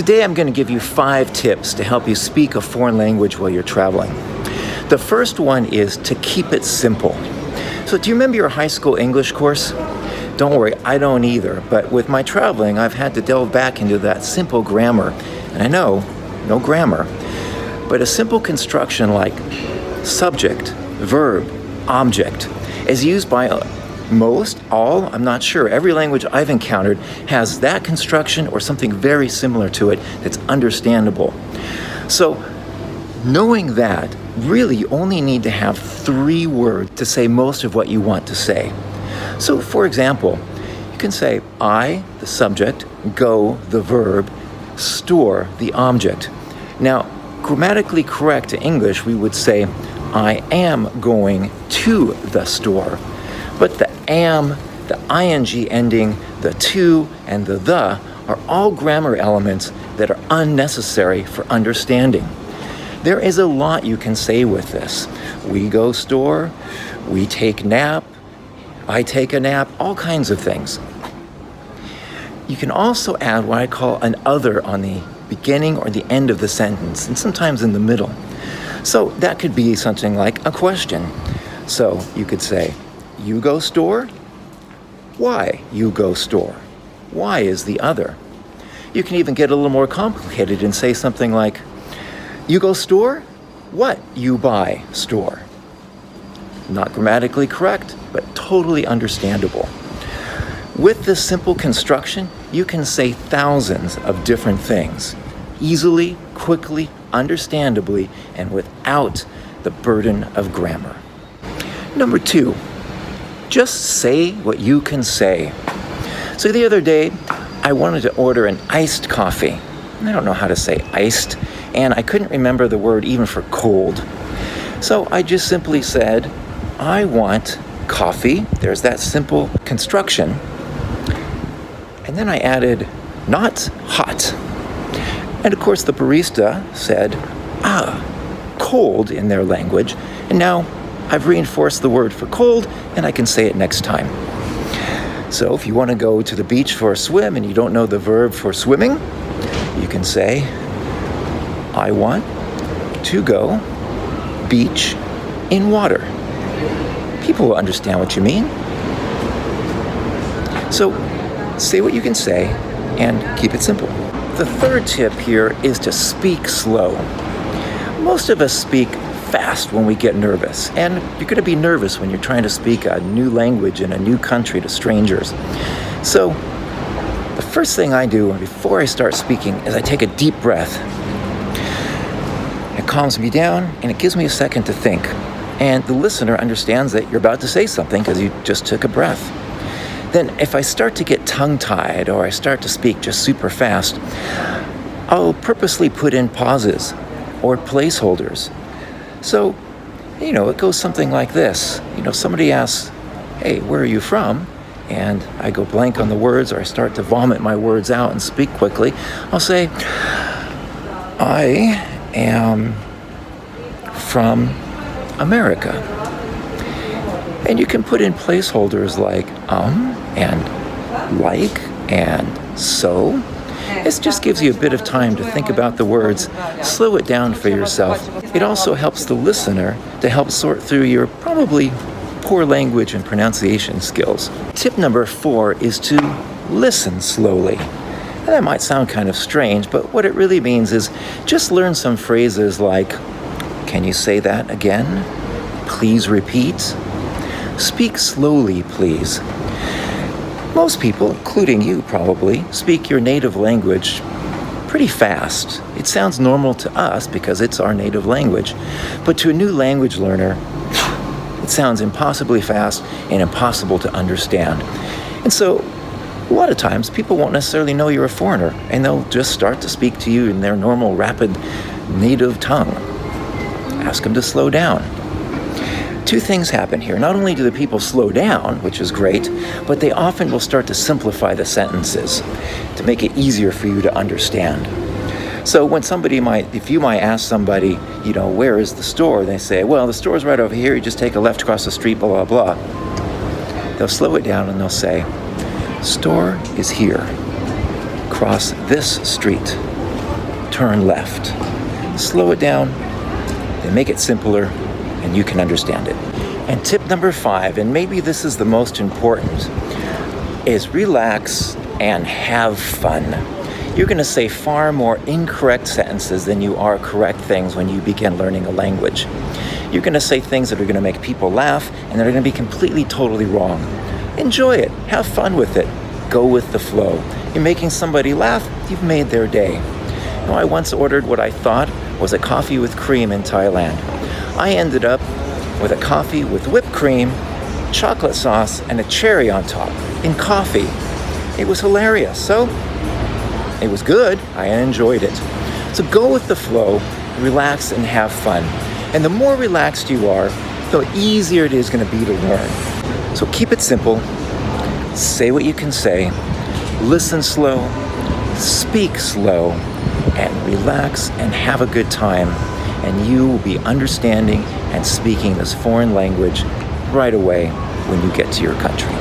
Today I'm going to give you 5 tips to help you speak a foreign language while you're traveling. The first one is to keep it simple. So do you remember your high school English course? Don't worry, I don't either, but with my traveling I've had to delve back into that simple grammar. And I know, no grammar, but a simple construction like subject, verb, object is used by I'm not sure. Every language I've encountered has that construction or something very similar to it that's understandable. So knowing that, really you only need to have 3 words to say most of what you want to say. So for example, you can say I, the subject, go, the verb, store, the object. Now, grammatically correct to English, we would say I am going to the store. But the am, the ing ending, the to, and the are all grammar elements that are unnecessary for understanding. There is a lot you can say with this. We go store, we take nap, I take a nap, all kinds of things. You can also add what I call an other on the beginning or the end of the sentence, and sometimes in the middle. So that could be something like a question. So you could say, you go store? Why you go store? Why is the other? You can even get a little more complicated and say something like, you go store? What you buy store? Not grammatically correct, but totally understandable. With this simple construction, you can say thousands of different things, easily, quickly, understandably, and without the burden of grammar. Number 2, just say what you can say. So the other day, I wanted to order an iced coffee. I don't know how to say iced, and I couldn't remember the word even for cold. So I just simply said, I want coffee. There's that simple construction. And then I added, not hot. And of course the barista said, cold in their language. And now I've reinforced the word for cold, and I can say it next time. So if you want to go to the beach for a swim and you don't know the verb for swimming, you can say, I want to go beach in water. People will understand what you mean. So say what you can say and keep it simple. The third tip here is to speak slow. Most of us speak fast when we get nervous, and you're going to be nervous when you're trying to speak a new language in a new country to strangers. So the first thing I do before I start speaking is I take a deep breath. It calms me down and it gives me a second to think, and the listener understands that you're about to say something because you just took a breath. Then if I start to get tongue-tied or I start to speak just super fast, I'll purposely put in pauses or placeholders. So, it goes something like this. Somebody asks, hey, where are you from? And I go blank on the words, or I start to vomit my words out and speak quickly. I'll say, I am from America. And you can put in placeholders like and like and so. This just gives you a bit of time to think about the words, slow it down for yourself. It also helps the listener to help sort through your probably poor language and pronunciation skills. Tip number 4 is to listen slowly. And that might sound kind of strange, but what it really means is just learn some phrases like, can you say that again? Please repeat. Speak slowly, please. Most people, including you probably, speak your native language pretty fast. It sounds normal to us because it's our native language, but to a new language learner, it sounds impossibly fast and impossible to understand. And so, a lot of times, people won't necessarily know you're a foreigner, and they'll just start to speak to you in their normal, rapid, native tongue. Ask them to slow down. 2 things happen here. Not only do the people slow down, which is great, but they often will start to simplify the sentences to make it easier for you to understand. So when if you might ask somebody, where is the store? They say, well, the store's right over here. You just take a left across the street, blah, blah, blah. They'll slow it down and they'll say, store is here. Cross this street. turn left. Slow it down, then make it simpler, and you can understand it. And tip number 5, and maybe this is the most important, is relax and have fun. You're going to say far more incorrect sentences than you are correct things when you begin learning a language. You're going to say things that are going to make people laugh and that are going to be completely, totally wrong. Enjoy it. Have fun with it. Go with the flow. You're making somebody laugh, you've made their day. You know, I once ordered what I thought was a coffee with cream in Thailand. I ended up with a coffee with whipped cream, chocolate sauce, and a cherry on top in coffee. It was hilarious. So it was good. I enjoyed it. So go with the flow, relax, and have fun. And the more relaxed you are, the easier it is going to be to learn. So keep it simple. Say what you can say. Listen slow. Speak slow. And relax and have a good time. And you will be understanding and speaking this foreign language right away when you get to your country.